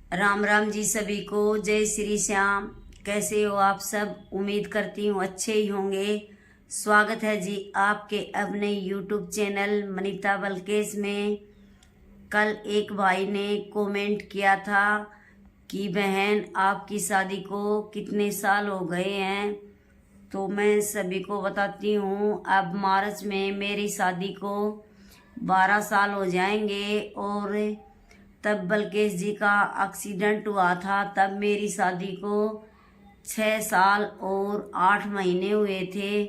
राम राम जी सभी को। जय श्री श्याम। कैसे हो आप सब? उम्मीद करती हूँ अच्छे ही होंगे। स्वागत है जी आपके अपने यूट्यूब चैनल मनीता बलकेश में। कल एक भाई ने कमेंट किया था कि बहन आपकी शादी को कितने साल हो गए हैं। तो मैं सभी को बताती हूँ, अब मार्च में मेरी शादी को 12 साल हो जाएंगे। और तब बलकेश जी का एक्सीडेंट हुआ था, तब मेरी शादी को 6 साल और 8 महीने हुए थे।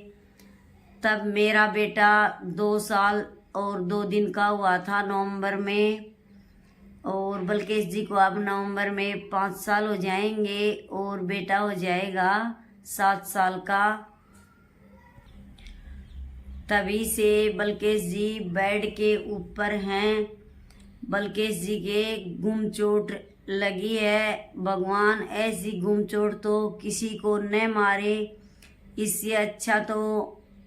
तब मेरा बेटा 2 साल और 2 दिन का हुआ था नवंबर में। और बलकेश जी को अब नवंबर में 5 साल हो जाएंगे और बेटा हो जाएगा 7 साल का। तभी से बलकेश जी बेड के ऊपर हैं। बलकेश जी के गुम चोट लगी है। भगवान ऐसी गुम चोट तो किसी को न मारे। इससे अच्छा तो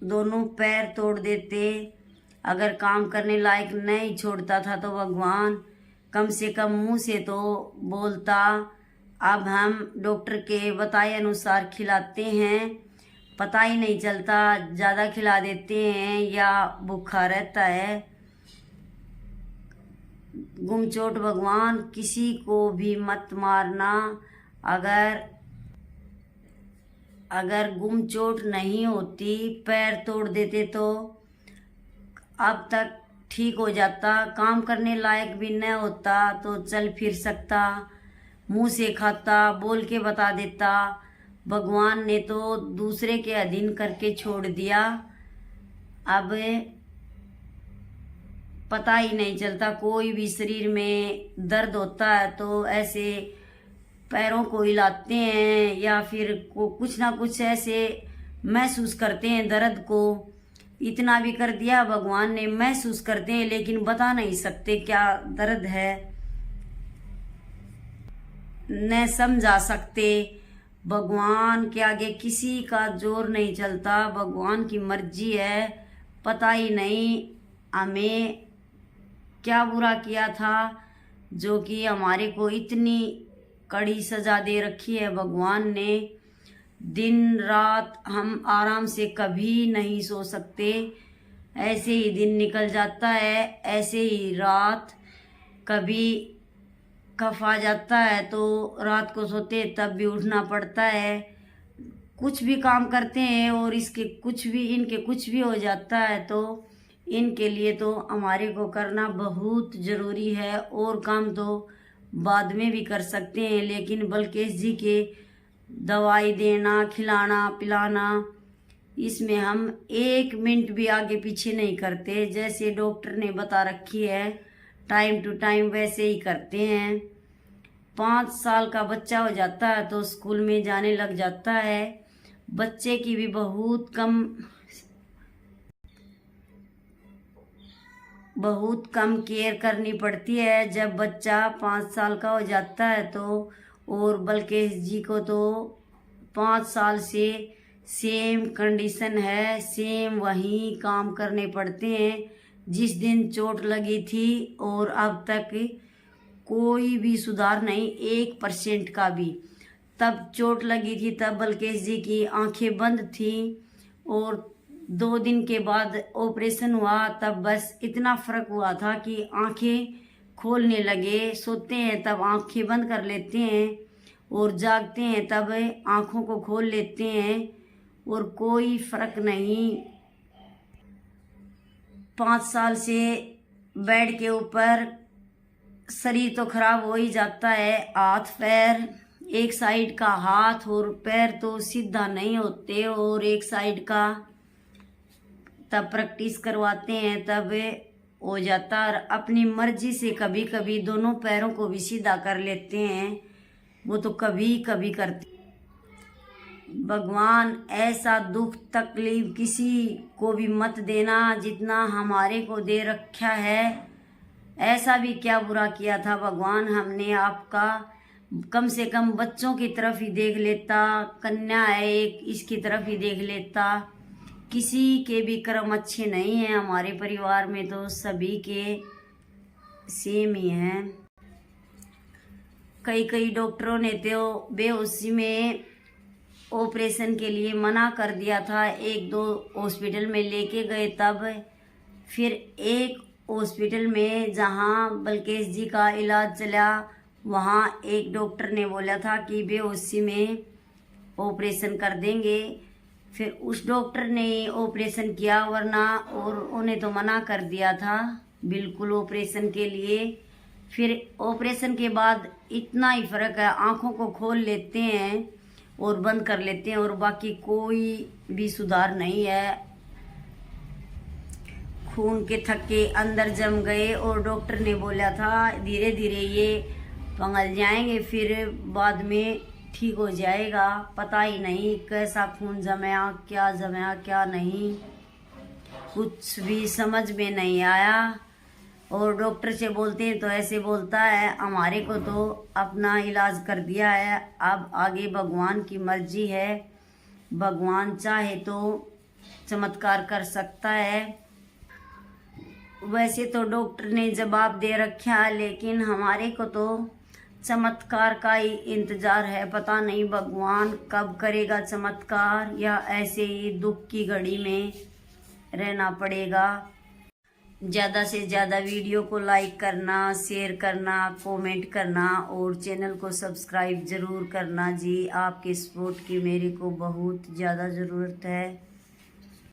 दोनों पैर तोड़ देते। अगर काम करने लायक नहीं छोड़ता था तो भगवान कम से कम मुंह से तो बोलता। अब हम डॉक्टर के बताए अनुसार खिलाते हैं, पता ही नहीं चलता, ज़्यादा खिला देते हैं या भूखा रहता है। गुमचोट भगवान किसी को भी मत मारना। अगर गुमचोट नहीं होती, पैर तोड़ देते तो अब तक ठीक हो जाता। काम करने लायक भी न होता तो चल फिर सकता, मुंह से खाता, बोल के बता देता। भगवान ने तो दूसरे के अधीन करके छोड़ दिया। अब पता ही नहीं चलता। कोई भी शरीर में दर्द होता है तो ऐसे पैरों को हिलाते हैं या फिर कुछ ना कुछ ऐसे महसूस करते हैं दर्द को। इतना भी कर दिया भगवान ने, महसूस करते हैं लेकिन बता नहीं सकते क्या दर्द है, न समझा सकते। भगवान के आगे किसी का जोर नहीं चलता, भगवान की मर्जी है। पता ही नहीं हमें क्या बुरा किया था जो कि हमारे को इतनी कड़ी सजा दे रखी है भगवान ने। दिन रात हम आराम से कभी नहीं सो सकते। ऐसे ही दिन निकल जाता है, ऐसे ही रात। कभी कफ आ जाता है तो रात को सोते तब भी उठना पड़ता है। कुछ भी काम करते हैं और इनके कुछ भी हो जाता है तो इनके लिए तो हमारे को करना बहुत ज़रूरी है। और काम तो बाद में भी कर सकते हैं, लेकिन बलकेश जी के दवाई देना, खिलाना, पिलाना, इसमें हम 1 मिनट भी आगे पीछे नहीं करते। जैसे डॉक्टर ने बता रखी है टाइम टू टाइम वैसे ही करते हैं। 5 साल का बच्चा हो जाता है तो स्कूल में जाने लग जाता है। बच्चे की भी बहुत कम केयर करनी पड़ती है जब बच्चा 5 साल का हो जाता है तो। और बलकेश जी को तो 5 साल से सेम कंडीशन है, सेम वही काम करने पड़ते हैं जिस दिन चोट लगी थी। और अब तक कोई भी सुधार नहीं, 1% का भी। तब चोट लगी थी तब बलकेश जी की आंखें बंद थी और 2 दिन के बाद ऑपरेशन हुआ तब बस इतना फर्क हुआ था कि आंखें खोलने लगे। सोते हैं तब आंखें बंद कर लेते हैं और जागते हैं तब आंखों को खोल लेते हैं और कोई फर्क नहीं। 5 साल से बेड के ऊपर, शरीर तो खराब हो ही जाता है। हाथ पैर, एक साइड का हाथ और पैर तो सीधा नहीं होते और एक साइड का तब प्रैक्टिस करवाते हैं तब हो जाता। और अपनी मर्जी से कभी कभी दोनों पैरों को भी सीधा कर लेते हैं, वो तो कभी कभी करते। भगवान ऐसा दुख तकलीफ किसी को भी मत देना जितना हमारे को दे रखा है। ऐसा भी क्या बुरा किया था भगवान हमने आपका? कम से कम बच्चों की तरफ ही देख लेता, कन्या है एक, इसकी तरफ ही देख लेता। किसी के भी कर्म अच्छे नहीं हैं हमारे परिवार में, तो सभी के सेम ही हैं। कई कई डॉक्टरों ने तो बेहोशी में ऑपरेशन के लिए मना कर दिया था। एक दो हॉस्पिटल में लेके गए, तब फिर एक हॉस्पिटल में जहां बलकेश जी का इलाज चला, वहां एक डॉक्टर ने बोला था कि बेहोशी में ऑपरेशन कर देंगे। फिर उस डॉक्टर ने ऑपरेशन किया, वरना और उन्हें तो मना कर दिया था बिल्कुल ऑपरेशन के लिए। फिर ऑपरेशन के बाद इतना ही फर्क है, आंखों को खोल लेते हैं और बंद कर लेते हैं, और बाकी कोई भी सुधार नहीं है। खून के थक्के अंदर जम गए, और डॉक्टर ने बोला था धीरे धीरे ये पिघल जाएंगे, फिर बाद में ठीक हो जाएगा। पता ही नहीं कैसा खून जमा क्या नहीं, कुछ भी समझ में नहीं आया। और डॉक्टर से बोलते हैं तो ऐसे बोलता है, हमारे को तो अपना इलाज कर दिया है, अब आगे भगवान की मर्जी है, भगवान चाहे तो चमत्कार कर सकता है। वैसे तो डॉक्टर ने जवाब दे रखा है, लेकिन हमारे को तो चमत्कार का ही इंतजार है। पता नहीं भगवान कब करेगा चमत्कार, या ऐसे ही दुख की घड़ी में रहना पड़ेगा। ज़्यादा से ज़्यादा वीडियो को लाइक करना, शेयर करना, कमेंट करना और चैनल को सब्सक्राइब ज़रूर करना जी। आपके सपोर्ट की मेरे को बहुत ज़्यादा ज़रूरत है।